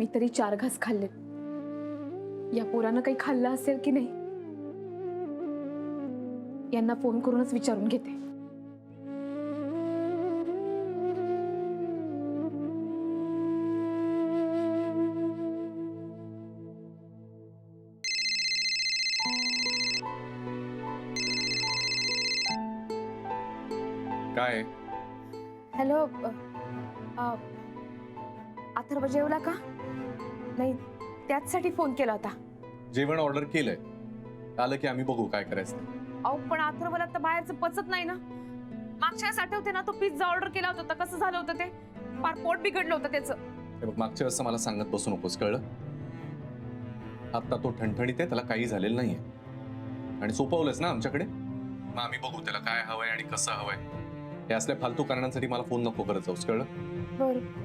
मी तरी 4 घास खाल्ले. या पोरानं काही खाल्लं असेल की नाही यांना फोन करूनच विचारून घेते. काय? हॅलो, अथर्व जेवला का? नाही, त्याचसाठी फोन केला होता. जेवण ऑर्डर केलंय, आलं की आम्ही बघू काय करायचं. अहो पण अथर्वला तर बाहेरचं पचत नाही ना. मागच्या वेळेस आठवते ना, तो पिझ्झा ऑर्डर केला होता, कसं झालं होतं ते? फार पोट बिघडलं होतं त्याचं. हे बघ, मागच्या वेळेस मला सांगत बसू नकोस, कळलं? आता तो ठणठणीत आहे, त्याला काही झालेलं नाहीये आणि सोपवलंस ना आमच्याकडे. मग आम्ही बघू त्याला काय हवंय आणि कसं हवंय. हे असल्या फालतू कारणांसाठी मला फोन नको करत जाऊस, कळलं? बरं,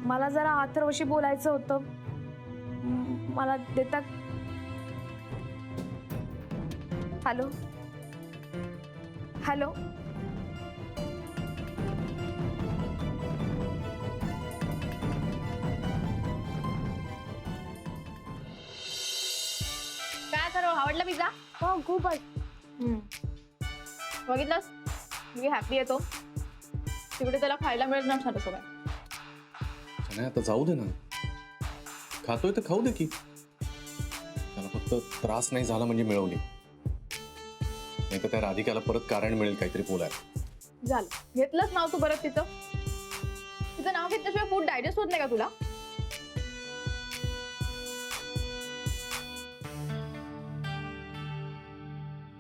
मला जरा अथर्वशी बोलायचं होतं. मला देता? हॅलो हॅलो, काय करू? आवडला पिझ्झा? हो खूपच. बघितलंस मी हॅपी येतो. तिकडे त्याला खायला मिळत नसणार तसं काय. नाही, आता जाऊ दे ना. खातोय तर खाऊ दे की. त्याला फक्त त्रास नाही झाला म्हणजे मिळवली. नाही तर त्या राधिकाला परत कारण मिळेल काहीतरी बोलायला. झालं, घेतलंच नाव तू परत तिचं. तिचं नाव घेतल्याशिवाय फूड डायजेस्ट होत नाही का तुला?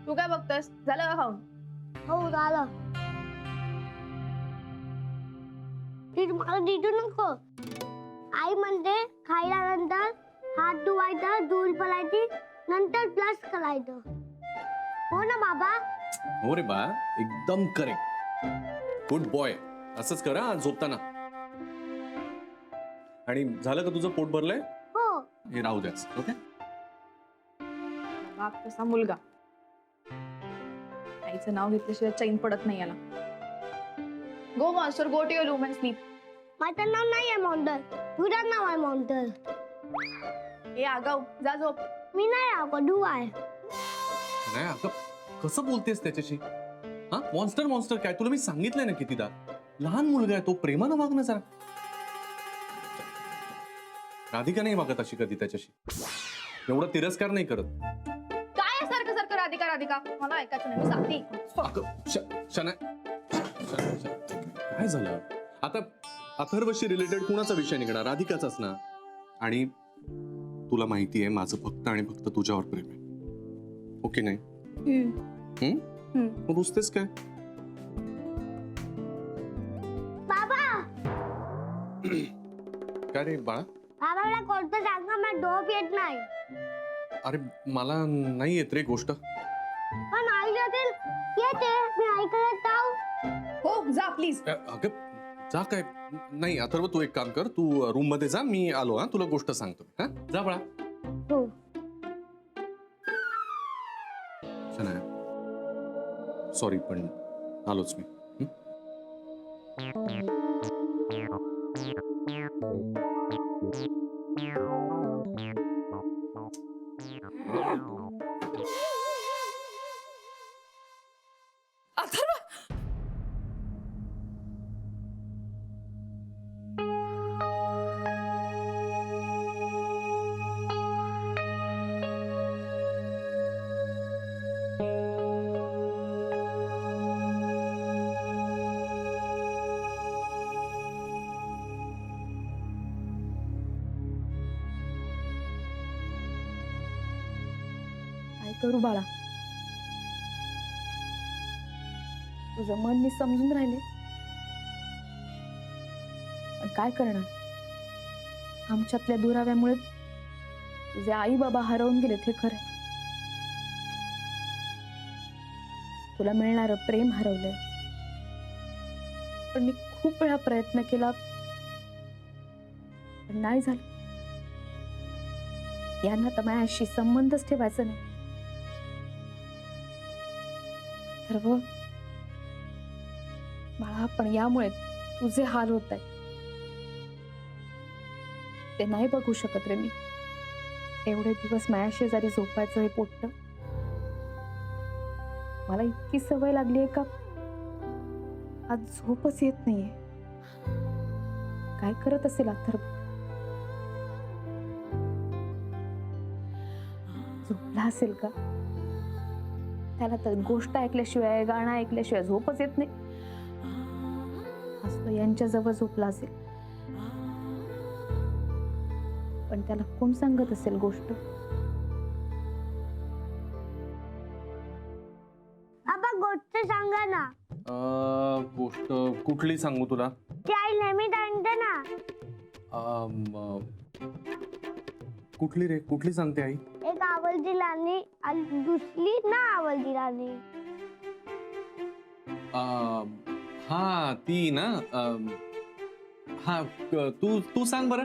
तू काय बघतोयस? झालं का खाऊन? हो झालं. ती मला दिदू नको. आई म्हणते खायल्यानंतर हात धुवायचं, धूळ पलायची, नंतर ब्रश करायचं. हो ना बाबा? हो रे बा, एकदम करेक्ट. Good boy. असंच करा झोपताना. आणि झालं का तुझं पोट भरलंय? हो. हे राहू द्याच. ओके. बाप तसा मुलगा. आईचं नाव घेतल्याशिवाय चैन पडत नाही याला. Go master, go to your room and sleep. माझं नाव नाही आहे मॉन्टर, तुझं नाव आहे मॉन्टर. ए आगाऊ, जा झोप. मी नाही आकडू आहे. नाही अगं, कसं बोलतेस त्याच्याशी? हा, मॉन्स्टर मॉन्स्टर काय? तुला मी सांगितलंय ना कितीदा. लहान मुलगा आहे तो, प्रेमानं वाग ना जरा. राधिका नाही वागत अशी कधी त्याच्याशी. एवढा तिरस्कार नाही करत. काय सारखं सारखं राधिका राधिका? मला ऐकायचं नाही, मी सांगते. अगं, शना काय झालं आता? अथर्वशी रिलेटेड कुणाचा विषय निघणार? राधिकाचाच ना. आणि तुला माहिती आहे माझं फक्त आणि फक्त तुझ्यावर प्रेम आहे. ओके नाही? मग रुसतेस काय? बाबा, काय रे बाळा? बाबाला कोणतं सांगा, मला झोप येत नाही. अरे मला नाही येत रे गोष्ट. पण आई जातील येते, मी ऐकत जाऊ. हो जा प्लीज. अगं जा काय. नाही अथर्व, तू एक काम कर, तू रूम मध्ये जा, मी आलो. हा, तुला गोष्ट सांगतो. हा, जा बाळा. हो. सॉरी, पण आलोच मी. अथर्व, काय करू बाळा? तुझं मन मी समजून राहिले, पण काय करणार? आमच्यातल्या दुराव्यामुळे तुझे आई बाबा हरवून गेलेत हे खरं. तुला मिळणारं प्रेम हरवलंय. पण मी खूप वेळा प्रयत्न केला, पण नाही झालं. यांना तर माझ्याशी संबंधच ठेवायचा नाही. सर्व बाळा, पण यामुळे तुझे हाल होत आहेत. ते नाही बघू शकत रे मी. एवढे दिवस माझ्या शेजारी झोपायचं हे पोट्ट. मला इतकी सवय लागली आहे का आज झोपच येत नाहीये. काय करत असेल अथर्व? झोपला असेल का? त्याला तर गोष्ट ऐकल्याशिवाय गाणं ऐकल्याशिवाय झोपच येत नाही. आज तो यांच्या जवळ झोपला असेल, पण त्याला कोण सांगत असेल गोष्ट? आबा गोष्ट सांगा ना. गोष्ट कुठली सांगू तुला? ती आई नेहमी सांगते ना. कुठली रे? कुठली सांगते आई? एक आवलती राणी आणि दुसरी ना आवलती राणी. हा ती ना. हा तू तू सांग बरं.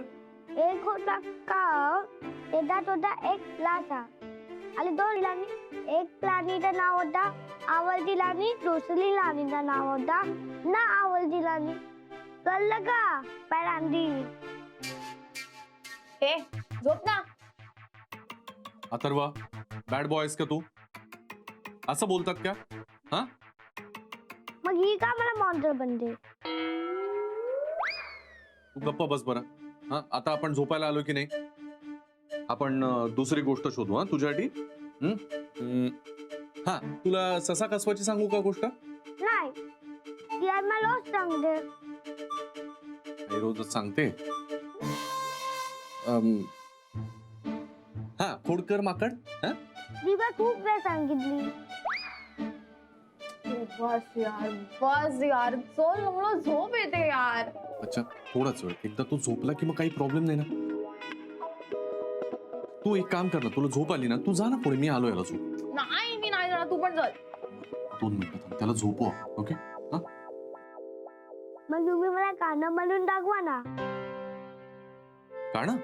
एक होता का त्याच्यात होता एक लासा आणि दोन राणी. एक राणीचं नाव होता आवलती राणी, दुसरी राणीचं नाव होता ना आवलती राणी. कळलं का परांदी? ए झोप ना. अथर्वा, बॅड बॉयस का तू? असं बोलतात का? हा, मग ही का मला मॉन्स्टर बनते? तू गप्प बस बरं. हा, आता आपण झोपायला आलो की नाही? आपण दुसरी गोष्ट शोधू. हा तुझ्यासाठी. हा, तुला ससा कसवाची सांगू का गोष्ट? नाही, ती आज मला रोज सांगते. आई रोजच सांगते. हा, खोडकर माकड. हा, ती पण खूप वेळ सांगितली. बस यार, बस यार, चल मला झोप येते यार. अच्छा, थोडाच वेळ. एकदा तू झोपला की मग काही प्रॉब्लेम नाही ना. तू एक काम कर ना, तुला झोप आली ना, तू जा ना पुढे. मी आलो याला झोप. नाही मी नाही जाणार, तू पण चल. 2 मिनिटं थांब, त्याला झोपव. ओके. हा, मग तुम्ही मला गाणं म्हणून दाखवा ना. गाणं.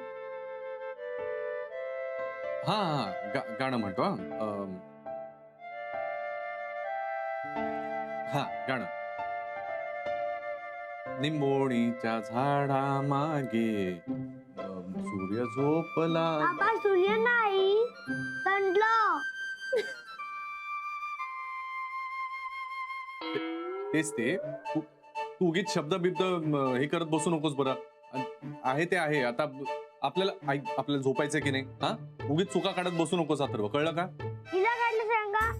हा हा, गाणं म्हणतो. हा गाणं. निंबोणीच्या झाडा मागे सूर्य झोपला. आबा सूर्य नाही, कंडलो. तेच ते. तू तू उगीच शब्द बिब्द हे करत बसू नकोस बरं. आहे ते आहे. आता आपल्याला झोपायचं की नाही? हा, उगीच चुका काढत बसू नकोस अथर्व. कळलं का? तिला काढलं सांगा.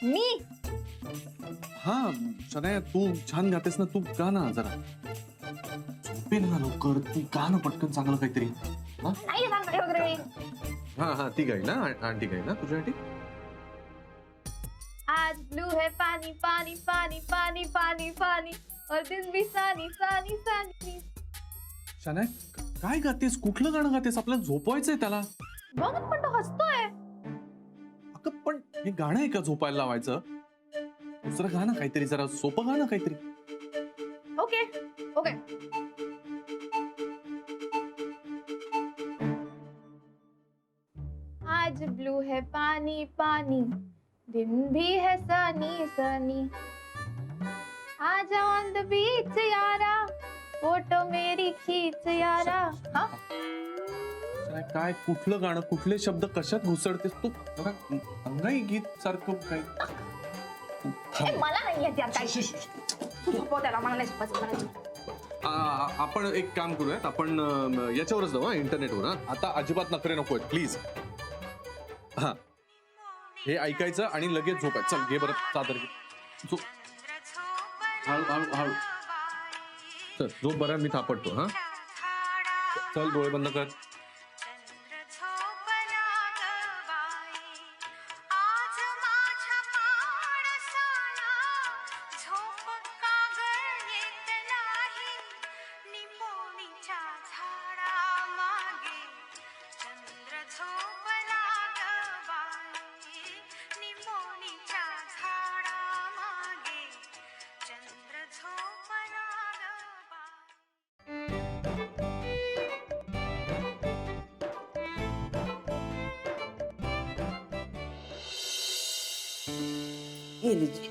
मी हा शनाया, तू छान गातेस ना. तू गा ना जरा. झोपेल ना लवकर. तू गा ना पटकन चांगलं काहीतरी. हा नाही सांगते वगैरे. हा हा, ती गाई ना. आंटी गाई ना तुझ्यासाठी. आज ब्लू है पानी पानी पानी पानी पानी पानी और दिन भी सानी सानी सानी. शनाया, काय गातेस? कुठलं गाणं गातेस? आपल्याला झोपवायचंय त्याला. गमत पण तो हसतोय. अगं पण हे गाणं आहे का झोपायला लावायचं? दुसरं गाणं काहीतरी, जरा सोपं गाणं काहीतरी. Okay okay. आज ब्लू है पानी पानी, दिन भी है सनी सनी. आजा ऑन द बीच यारा, फोटो मेरी खींच यारा. हा, काय कुठलं गाणं, कुठले शब्द कशात घुसडतेस तू? जरा अंगाई गीत सारखं काय. मला नाही येत यार काही. तू झोपव त्याला, मला नाही झोपायचं. आपण एक काम करूयात. आपण याच्यावरच जाऊ. इंटरनेटवर. आता अजिबात नखरे नको आहेत प्लीज. हा, हे ऐकायचं आणि लगेच झोपायचं. चल घे बरं चादर घे. हळू हळू हळू. चल झोप बरं. मी थापडतो. हा, चल डोळे बंद कर. ये लीजिए.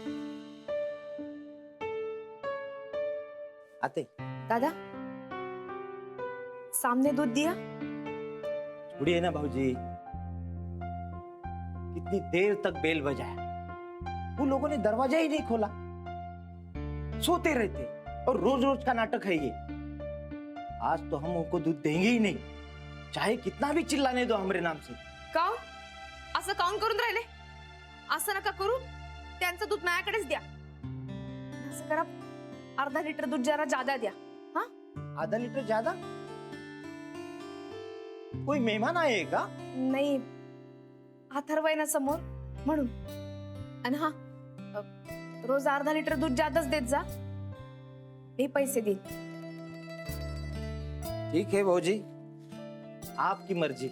आते दादा सामने दूध दिया। छोड़िए ना भाऊजी, कितनी देर तक बेल बजाया, वो लोगों ने दरवाजा ही नहीं खोला, सोते रहते और रोज रोज का नाटक है ये। आज तो हम उनको दूध देंगे ही नहीं, चाहे कितना भी चिल्लाने दो हमरे नाम से। काऊन असं काऊन करून राहिले? असं नका करू, त्यांचं दूध माझ्याकडेच द्या। असं करा, अर्धा लिटर दूध जरा ज्यादा द्या। हाँ आधा लीटर ज्यादा? कोई मेहमान आए का? नाही, अथर्व आहे ना समोर म्हणून। आणि हा रोज अर्धा लिटर दूध ज्यादाच देत जा, मी पैसे देईन। ठीक है भाऊजी, आपकी मर्जी,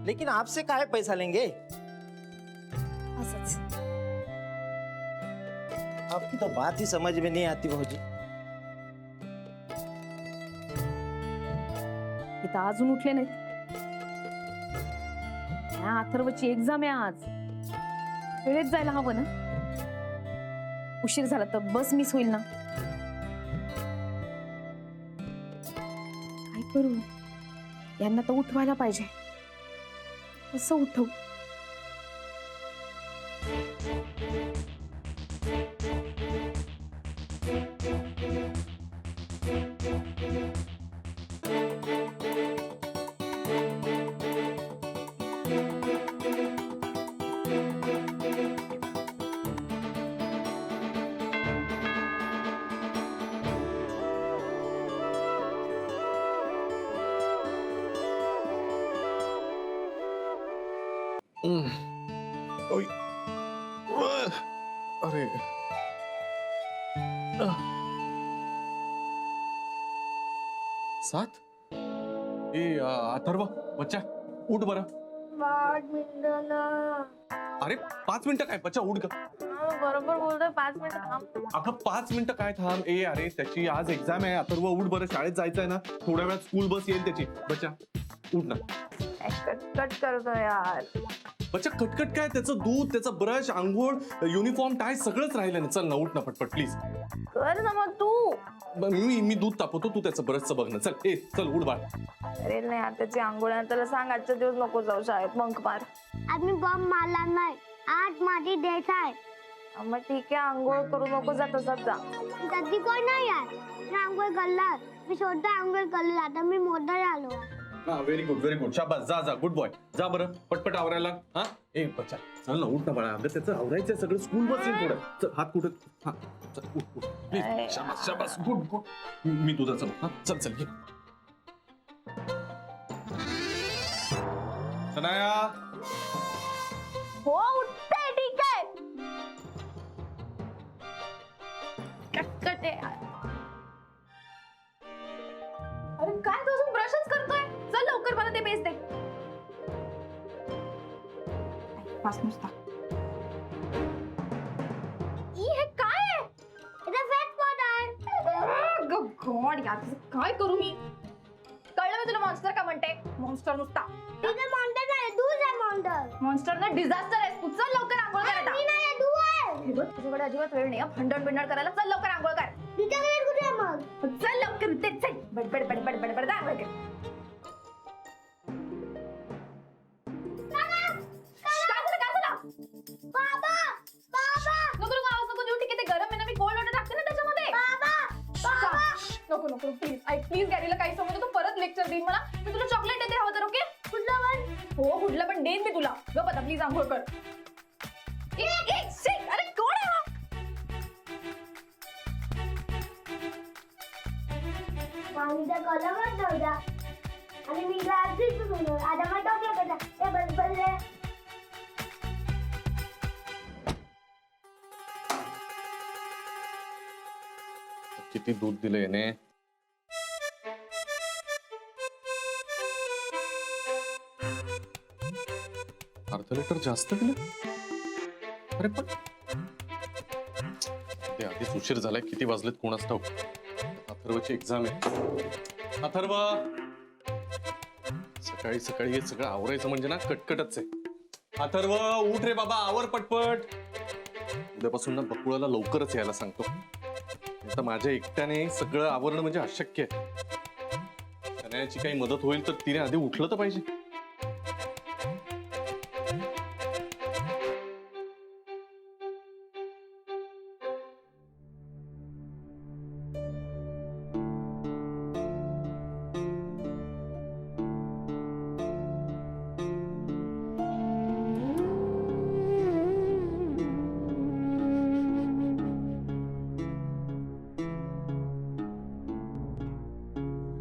लेकिन आपसे काहे पैसा लेंगे? असंच। आपकी तो बात ही समझ में नहीं आती भाऊजी। इथं अजून उठले नाहीत। ह्या अथर्वची एक्झाम आहे आज, वेळेत जायला हवं ना। उशीर झाला तर बस मिस होईल ना। काय करू, यांना तर उठवायला पाहिजे। कसं उठवू? ओय. अरे सात अथर्व बच्चा उठ बरं. 5 मिनिटं ना। अरे 5 मिनिटं काय बच्चा उठ ग. बरोबर बोलतोय, 5 मिनिटं। अगं 5 मिनिटं काय थांब. अरे त्याची आज एक्झाम आहे. अथर्व उठ बरं, शाळेत जायचंय ना. थोड्या वेळात स्कूल बस येईल त्याची. बच्चा उठ ना. कट करतो यार। बच्चा कटकट काय, त्याचं दूध, त्याचा ब्रश, आंघोळ, युनिफॉर्म, टाय सगळंच राहिलं ना. चल ना उठ ना पटपट प्लीज. कर ना मग तू। मी दूध तापवतो, तू त्याचं ब्रशचं बघ ना. चल चल उठ बाळ. अरे नाही, आताची आंघोळ आहे, त्याला सांग आजच्या दिवस नको जाऊ शाळेत, बंक मार। आज मी बॉम्ब मारला नाही, आज माझी डेट आहे। मग ठीक आहे, आंघोळ करू नको, जा तसाच जा। कधी कोण नाही आहे, मी आंघोळ करणार, मी स्वतः आंघोळ करली, आता मी मोठा झालो। हा व्हेरी गुड शाबास. जा जा गुड बॉय. जा बरं पटपट आवरायला. हा बच्चा चल ना उठ ना बाळा. अगं त्याचं आवरायचंय सगळं, स्कूल बस येईल थोडं. चल हात कुठे. हा चल उठ प्लीज. शाबास गुड. मी तुझा चल. हा चल घे. सनाया हो उठते, ठीक आहे। कटकट आहे यार. अरे काय तू अजून ब्रशच करतोय? चल लवकर मला ते पेस्ट दे. पास नुसता. हे काय आहे? इथे फेट पॉट आहे। गॉड यार, काय करू मी? कळलं मी तुला मॉन्स्टर का म्हणते? मॉन्स्टर नुसता. तिथे मॉन्स्टर नाही, दूध आहे मॉन्स्टर। मॉन्स्टर ना डिझास्टर आहे. तू चल लवकर आंघोळ कर आता. मी नाही, दूध आहे। हे बघ, तुझ्याकडे अजिबात वेळ नाही. भंडण करायला. चल लवकर आंघोळ कर. तिच्याकडे कुठे आहे मग? चल लवकर ते चल. बडबड आंघोळ कर. काय झालं? बाबा बाबा नको आवाज नको देऊ. ठीक आहे, ते गरम आहे ना, मी कोल्ड वॉटर टाकते ना त्याच्यामध्ये. बाबा नको प्लीज ऐक, प्लीज गॅरीला काही समजलं, तू परत लेक्चर देईन मला. मी तुला चॉकलेट देते हवं तर. ओके कुठलं पण? हो कुठलं पण देईन मी तुला. गप आता प्लीज आंघोळ कर. अरे कोण आहे हा? पाणीचा कलमच नव्हता आणि मी ग्लासच पिलो. आता मग टोकला कसा ते बदलले. किती दूध दिलं याने. अर्धा लिटर जास्त दिलं. अरे पण ते आधीच उशीर झालाय. किती वाजलेत कोणास ठाऊक. अथर्वची एक्झाम आहे. अथर्व सकाळी सकाळी हे सगळं आवरायचं म्हणजे ना कटकटच आहे. अथर्व उठ रे बाबा, आवर पटपट. उद्यापासून ना बकुळाला लवकरच यायला सांगतो. आता माझ्या एकट्याने सगळं आवरणं म्हणजे अशक्य आहे. शनायाची काही मदत होईल तर तिने आधी उठलं तर पाहिजे.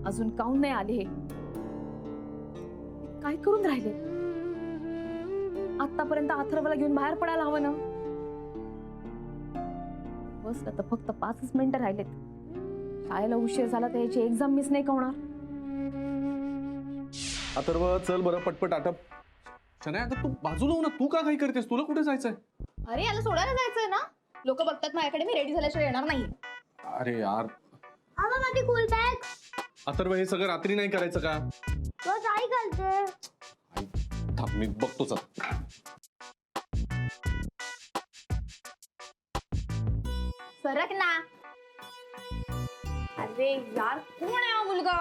अजून काऊन नाही आले हे? काय करून राहिले? आतापर्यंत अथर्वला घेऊन बाहेर पडायला हवं ना. बसलं तर फक्त 5 मिनिटं राहिलेत. शाळेला उशीर झाला तर याची एक्झाम मिस नाही का होणार? अथर्व चल बरं पटपट आटप. शनाया अगं तू बाजूला हो ना, तू का काही करतेस? तुला कुठे जायचंय? अरे याला सोडायला जायचंय ना. लोक बघतात माझ्याकडे, मी रेडी झाल्याशिवाय येणार नाही. अरे यार आबा माझी स्कूल बॅग. अथर्व हे सगळं रात्री नाही करायचं का? रोज आई करते. आई, थांब मी बघतो चल. सरक ना. अरे यार कोण आहे हा मुलगा?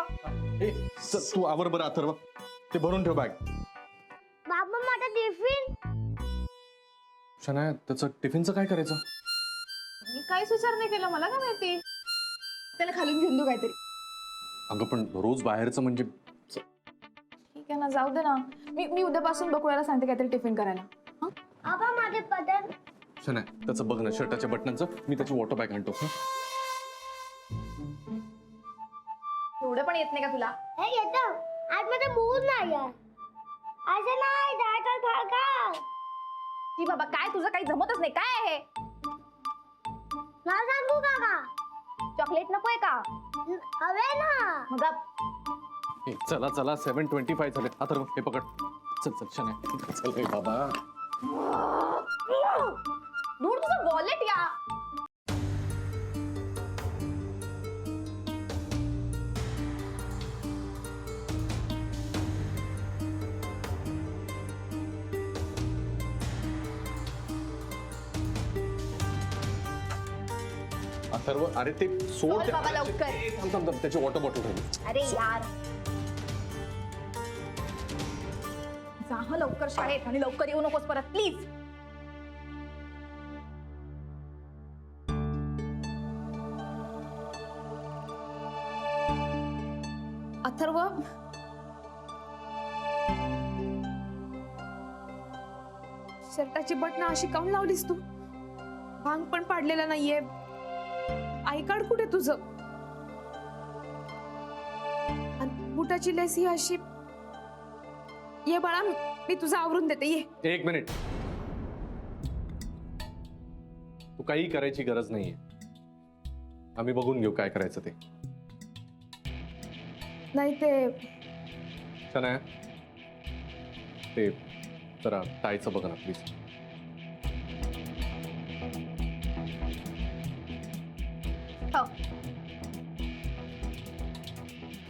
ए चल तू आवर बरं अथर्व, ते भरून ठेव बॅग. बाबा माझा टिफिन. शनाया त्याचं टिफिनचं काय करायचं? मी काहीच विचार नाही केला, मला काय माहिती. त्याला खालून घेऊन देऊ काहीतरी. अगं पण रोज बाहेरचं म्हणजे ठीक आहे ना, जाऊ दे ना. मी उद्यापासून बकुळाला सांगते काहीतरी टिफिन करायला. हं? आबा माझे बटन. शनाया त्याचं बघ ना, शर्टाच्या बटनाचं मी त्याची वॉटर बॅग आणतो. हं? एवढं पण येत नाही का तुला? हे येतं. आज माझा मूड नाही आहे. असं नाही जायचं सारखा. जी बाबा काय तुझं काही जमतच नाही. काय आहे? ना सांगू काका. चॉकलेट नकोय का? हवे ना. मग ए, चला चला 7:25 झाले. अथर्व हे पकड. चल चल शनाया चल रे बाबा. दूर तुझं वॉलेट या. अथर्व अरे ते सोड चल बाबा, लवकर. थांब थांब थांब, त्याची वॉटर बॉटल ठेवली. अरे यार जा हं लवकर शाळेत आणि लवकर येऊ नकोस परत प्लीज. अथर्व शर्टाची बटणं अशी काऊन लावलीस तू? भांग पण पाडलेला नाहीये. आय कार्ड कुठे तुझं? आणि बुटाची लेस ही अशी. ये बाळा मी तुझं आवरून देते. ये. 1 मिनिट. तू काही करायची गरज नाहीये. आम्ही बघून घेऊ काय करायचं ते. नाही ते शनाया ते जरा टायचं बघ ना प्लीज. हो.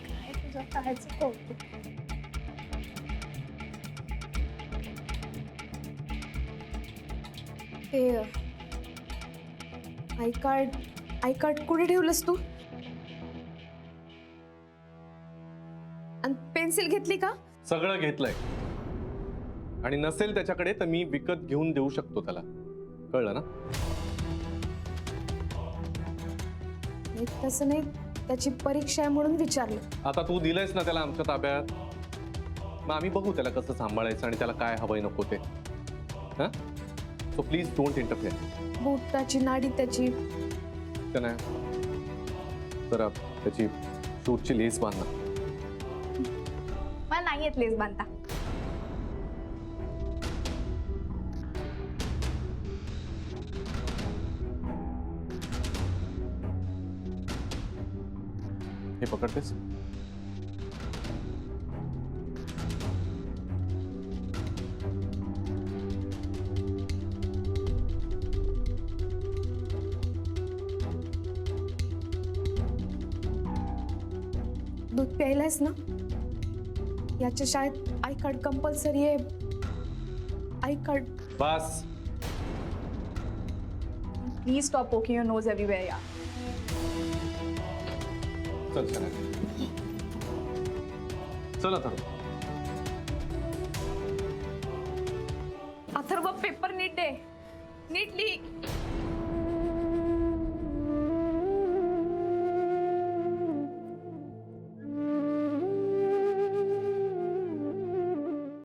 काय तुझं कायचं कौतुक. ते आय कार्ड कुठे ठेवलंस तू? आणि पेन्सिल घेतली का? सगळं घेतलंय आणि नसेल त्याच्याकडे तर मी विकत घेऊन देऊ शकतो त्याला. कळलं ना? नाही, तसं नाही. त्याची परीक्षा आहे म्हणून विचारलं. आता तू दिलंयस ना त्याला आमच्या ताब्यात, मग आम्ही बघू त्याला कसं सांभाळायचं आणि त्याला काय हवंय नको ते. हा सो प्लीज डोंट इंटरफेअर. बुटाची नाडी त्याची. जरा त्याची शूटची लेस बांध ना. मला नाही येत लेस बांधता. हे पकडतेस? दूध प्यायलायस ना? याच्या शाळेत आय कार्ड कंपल्सरी आहे. I card. बस. Please stop poking your nose everywhere यार. चल चल चला तर अथर्व पेपर नीट दे, नीट लिही.